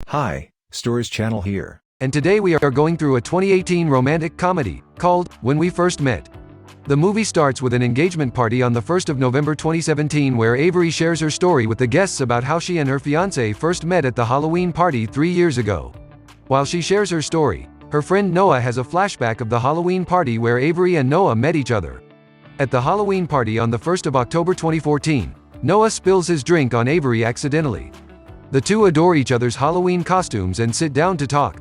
Hi, Stores Channel here. And today we are going through a 2018 romantic comedy, called When We First Met. The movie starts with an engagement party on the 1st of November 2017 where Avery shares her story with the guests about how she and her fiancé first met at the Halloween party 3 years ago. While she shares her story, her friend Noah has a flashback of the Halloween party where Avery and Noah met each other. At the Halloween party on the 1st of October 2014, Noah spills his drink on Avery accidentally. The two adore each other's Halloween costumes and sit down to talk.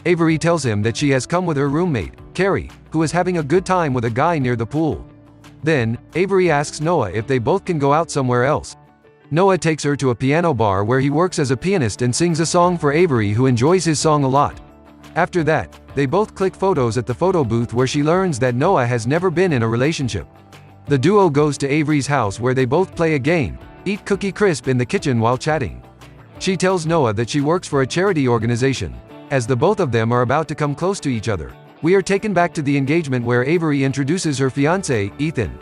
Avery tells him that she has come with her roommate, Carrie, who is having a good time with a guy near the pool. Then, Avery asks Noah if they both can go out somewhere else. Noah takes her to a piano bar where he works as a pianist and sings a song for Avery, who enjoys his song a lot. After that, they both click photos at the photo booth where she learns that Noah has never been in a relationship. The duo goes to Avery's house where they both play a game, eat Cookie Crisp in the kitchen while chatting. She tells Noah that she works for a charity organization. As the both of them are about to come close to each other, we are taken back to the engagement where Avery introduces her fiancé, Ethan.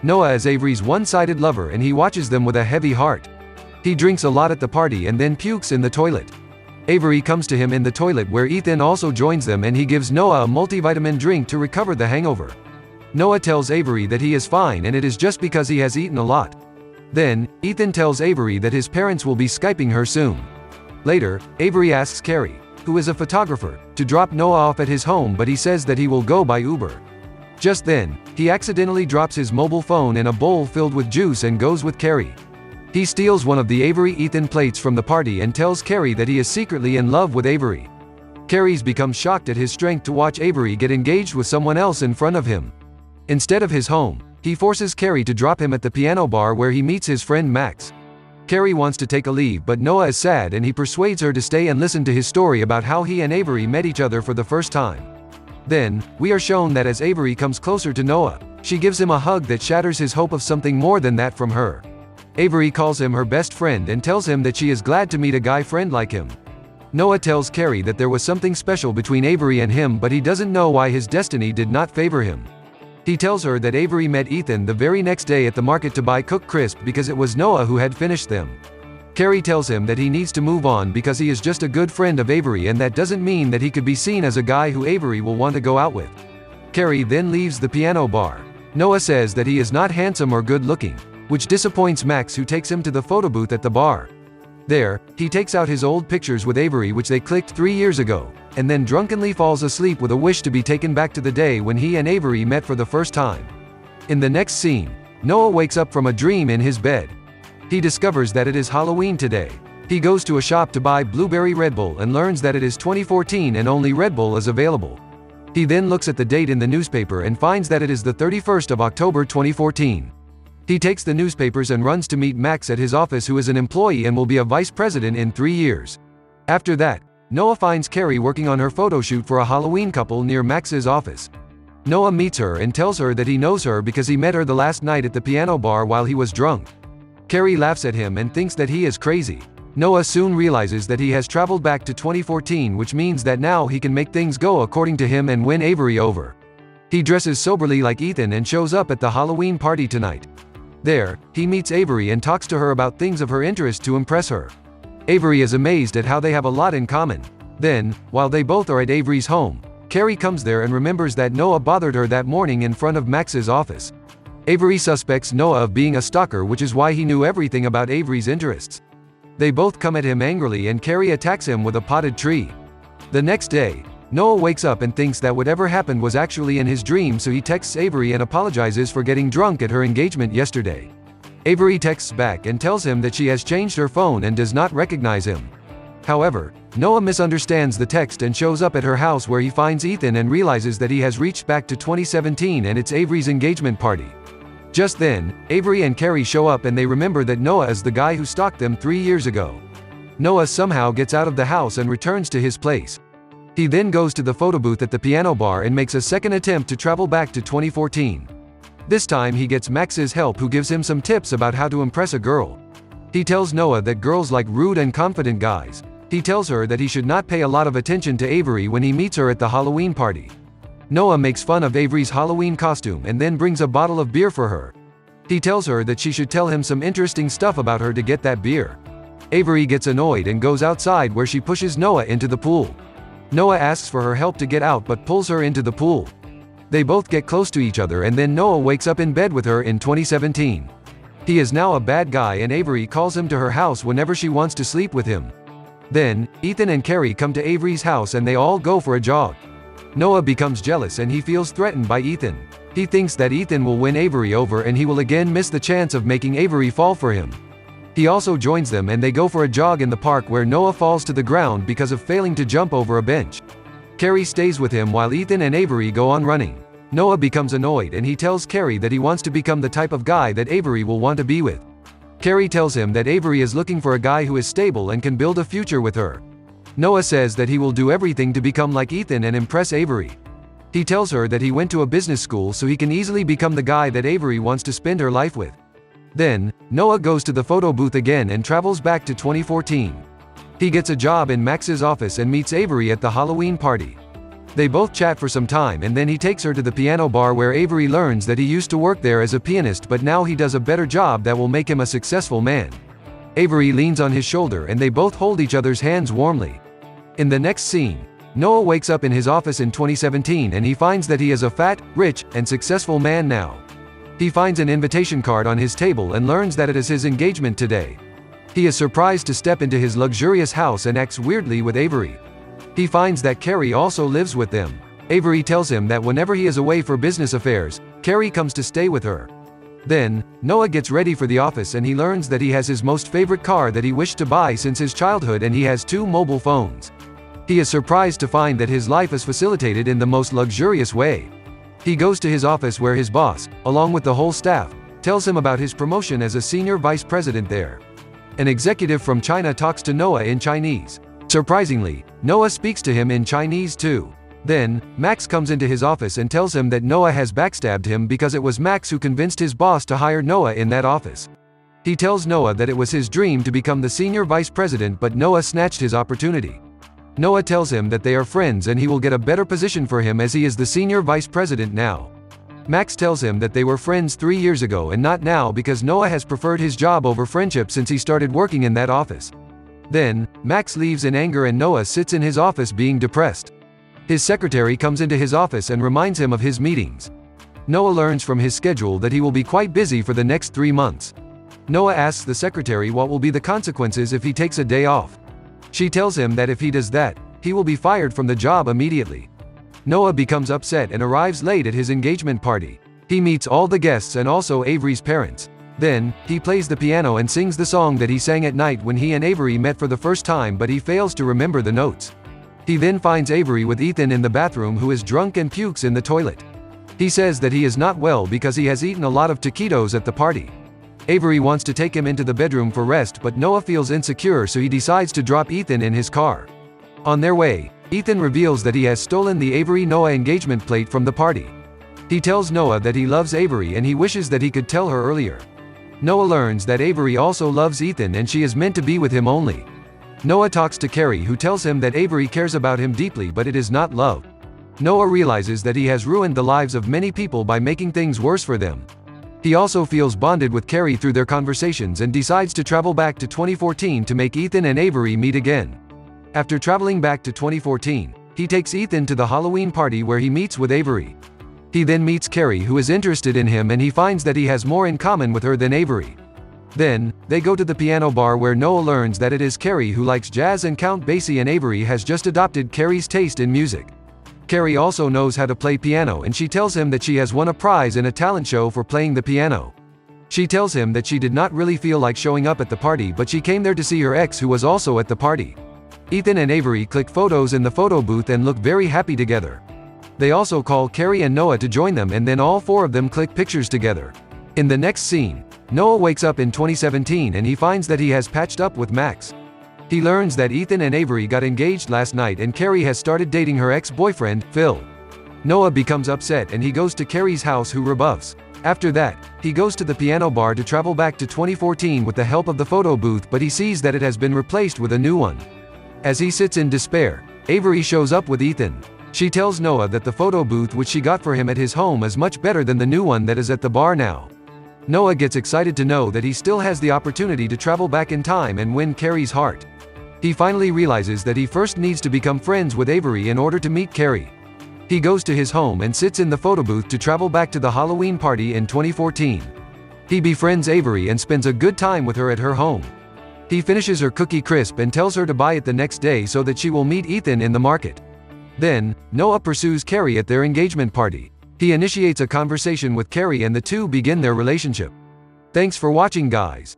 Noah is Avery's one-sided lover and he watches them with a heavy heart. He drinks a lot at the party and then pukes in the toilet. Avery comes to him in the toilet where Ethan also joins them and he gives Noah a multivitamin drink to recover the hangover. Noah tells Avery that he is fine and it is just because he has eaten a lot. Then, Ethan tells Avery that his parents will be Skyping her soon. Later, Avery asks Carrie, who is a photographer, to drop Noah off at his home, but he says that he will go by Uber. Just then, he accidentally drops his mobile phone in a bowl filled with juice and goes with Carrie. He steals one of the Avery-Ethan plates from the party and tells Carrie that he is secretly in love with Avery. Carrie's become shocked at his strength to watch Avery get engaged with someone else in front of him. Instead of his home, he forces Carrie to drop him at the piano bar where he meets his friend Max. Carrie wants to take a leave, but Noah is sad and he persuades her to stay and listen to his story about how he and Avery met each other for the first time. Then, we are shown that as Avery comes closer to Noah, she gives him a hug that shatters his hope of something more than that from her. Avery calls him her best friend and tells him that she is glad to meet a guy friend like him. Noah tells Carrie that there was something special between Avery and him, but he doesn't know why his destiny did not favor him. He tells her that Avery met Ethan the very next day at the market to buy Cook Crisp because it was Noah who had finished them. Carrie tells him that he needs to move on because he is just a good friend of Avery and that doesn't mean that he could be seen as a guy who Avery will want to go out with. Carrie then leaves the piano bar. Noah says that he is not handsome or good looking, which disappoints Max, who takes him to the photo booth at the bar. There, he takes out his old pictures with Avery which they clicked 3 years ago, and then drunkenly falls asleep with a wish to be taken back to the day when he and Avery met for the first time. In the next scene, Noah wakes up from a dream in his bed. He discovers that it is Halloween today. He goes to a shop to buy blueberry Red Bull and learns that it is 2014 and only Red Bull is available. He then looks at the date in the newspaper and finds that it is the 31st of October 2014. He takes the newspapers and runs to meet Max at his office, who is an employee and will be a vice president in 3 years. After that, Noah finds Carrie working on her photo shoot for a Halloween couple near Max's office. Noah meets her and tells her that he knows her because he met her the last night at the piano bar while he was drunk. Carrie laughs at him and thinks that he is crazy. Noah soon realizes that he has traveled back to 2014, which means that now he can make things go according to him and win Avery over. He dresses soberly like Ethan and shows up at the Halloween party tonight. There, he meets Avery and talks to her about things of her interest to impress her. Avery is amazed at how they have a lot in common. Then, while they both are at Avery's home, Carrie comes there and remembers that Noah bothered her that morning in front of Max's office. Avery suspects Noah of being a stalker, which is why he knew everything about Avery's interests. They both come at him angrily and Carrie attacks him with a potted tree. The next day, Noah wakes up and thinks that whatever happened was actually in his dream, so he texts Avery and apologizes for getting drunk at her engagement yesterday. Avery texts back and tells him that she has changed her phone and does not recognize him. However, Noah misunderstands the text and shows up at her house where he finds Ethan and realizes that he has reached back to 2017 and it's Avery's engagement party. Just then, Avery and Carrie show up and they remember that Noah is the guy who stalked them 3 years ago. Noah somehow gets out of the house and returns to his place. He then goes to the photo booth at the piano bar and makes a second attempt to travel back to 2014. This time he gets Max's help, who gives him some tips about how to impress a girl. He tells Noah that girls like rude and confident guys. He tells her that he should not pay a lot of attention to Avery when he meets her at the Halloween party. Noah makes fun of Avery's Halloween costume and then brings a bottle of beer for her. He tells her that she should tell him some interesting stuff about her to get that beer. Avery gets annoyed and goes outside where she pushes Noah into the pool. Noah asks for her help to get out but pulls her into the pool. They both get close to each other and then Noah wakes up in bed with her in 2017. He is now a bad guy and Avery calls him to her house whenever she wants to sleep with him. Then, Ethan and Carrie come to Avery's house and they all go for a jog. Noah becomes jealous and he feels threatened by Ethan. He thinks that Ethan will win Avery over and he will again miss the chance of making Avery fall for him. He also joins them and they go for a jog in the park where Noah falls to the ground because of failing to jump over a bench. Carrie stays with him while Ethan and Avery go on running. Noah becomes annoyed and he tells Carrie that he wants to become the type of guy that Avery will want to be with. Carrie tells him that Avery is looking for a guy who is stable and can build a future with her. Noah says that he will do everything to become like Ethan and impress Avery. He tells her that he went to a business school so he can easily become the guy that Avery wants to spend her life with. Then, Noah goes to the photo booth again and travels back to 2014. He gets a job in Max's office and meets Avery at the Halloween party. They both chat for some time and then he takes her to the piano bar where Avery learns that he used to work there as a pianist but now he does a better job that will make him a successful man. Avery leans on his shoulder and they both hold each other's hands warmly. In the next scene, Noah wakes up in his office in 2017 and he finds that he is a fat, rich, and successful man now. He finds an invitation card on his table and learns that it is his engagement today. He is surprised to step into his luxurious house and acts weirdly with Avery. He finds that Carrie also lives with them. Avery tells him that whenever he is away for business affairs, Carrie comes to stay with her. Then, Noah gets ready for the office and he learns that he has his most favorite car that he wished to buy since his childhood and he has 2 mobile phones. He is surprised to find that his life is facilitated in the most luxurious way. He goes to his office where his boss, along with the whole staff, tells him about his promotion as a senior vice president there. An executive from China talks to Noah in Chinese. Surprisingly, Noah speaks to him in Chinese too. Then, Max comes into his office and tells him that Noah has backstabbed him because it was Max who convinced his boss to hire Noah in that office. He tells Noah that it was his dream to become the senior vice president but Noah snatched his opportunity. Noah tells him that they are friends and he will get a better position for him as he is the senior vice president now. Max tells him that they were friends 3 years ago and not now because Noah has preferred his job over friendship since he started working in that office. Then, Max leaves in anger and Noah sits in his office being depressed. His secretary comes into his office and reminds him of his meetings. Noah learns from his schedule that he will be quite busy for the next 3 months. Noah asks the secretary what will be the consequences if he takes a day off. She tells him that if he does that, he will be fired from the job immediately. Noah becomes upset and arrives late at his engagement party. He meets all the guests and also Avery's parents. Then, he plays the piano and sings the song that he sang at night when he and Avery met for the first time but he fails to remember the notes. He then finds Avery with Ethan in the bathroom who is drunk and pukes in the toilet. He says that he is not well because he has eaten a lot of taquitos at the party. Avery wants to take him into the bedroom for rest but Noah feels insecure so he decides to drop Ethan in his car. On their way, Ethan reveals that he has stolen the Avery-Noah engagement plate from the party. He tells Noah that he loves Avery and he wishes that he could tell her earlier. Noah learns that Avery also loves Ethan and she is meant to be with him only. Noah talks to Carrie who tells him that Avery cares about him deeply but it is not love. Noah realizes that he has ruined the lives of many people by making things worse for them. He also feels bonded with Carrie through their conversations and decides to travel back to 2014 to make Ethan and Avery meet again. After traveling back to 2014, he takes Ethan to the Halloween party where he meets with Avery. He then meets Carrie who is interested in him and he finds that he has more in common with her than Avery. Then, they go to the piano bar where Noah learns that it is Carrie who likes jazz and Count Basie and Avery has just adopted Carrie's taste in music. Carrie also knows how to play piano and she tells him that she has won a prize in a talent show for playing the piano. She tells him that she did not really feel like showing up at the party but she came there to see her ex who was also at the party. Ethan and Avery click photos in the photo booth and look very happy together. They also call Carrie and Noah to join them and then all 4 of them click pictures together. In the next scene, Noah wakes up in 2017 and he finds that he has patched up with Max. He learns that Ethan and Avery got engaged last night and Carrie has started dating her ex-boyfriend, Phil. Noah becomes upset and he goes to Carrie's house who rebuffs. After that, he goes to the piano bar to travel back to 2014 with the help of the photo booth but he sees that it has been replaced with a new one. As he sits in despair, Avery shows up with Ethan. She tells Noah that the photo booth which she got for him at his home is much better than the new one that is at the bar now. Noah gets excited to know that he still has the opportunity to travel back in time and win Carrie's heart. He finally realizes that he first needs to become friends with Avery in order to meet Carrie. He goes to his home and sits in the photo booth to travel back to the Halloween party in 2014. He befriends Avery and spends a good time with her at her home. He finishes her cookie crisp and tells her to buy it the next day so that she will meet Ethan in the market. Then, Noah pursues Carrie at their engagement party. He initiates a conversation with Carrie and the two begin their relationship. Thanks for watching, guys.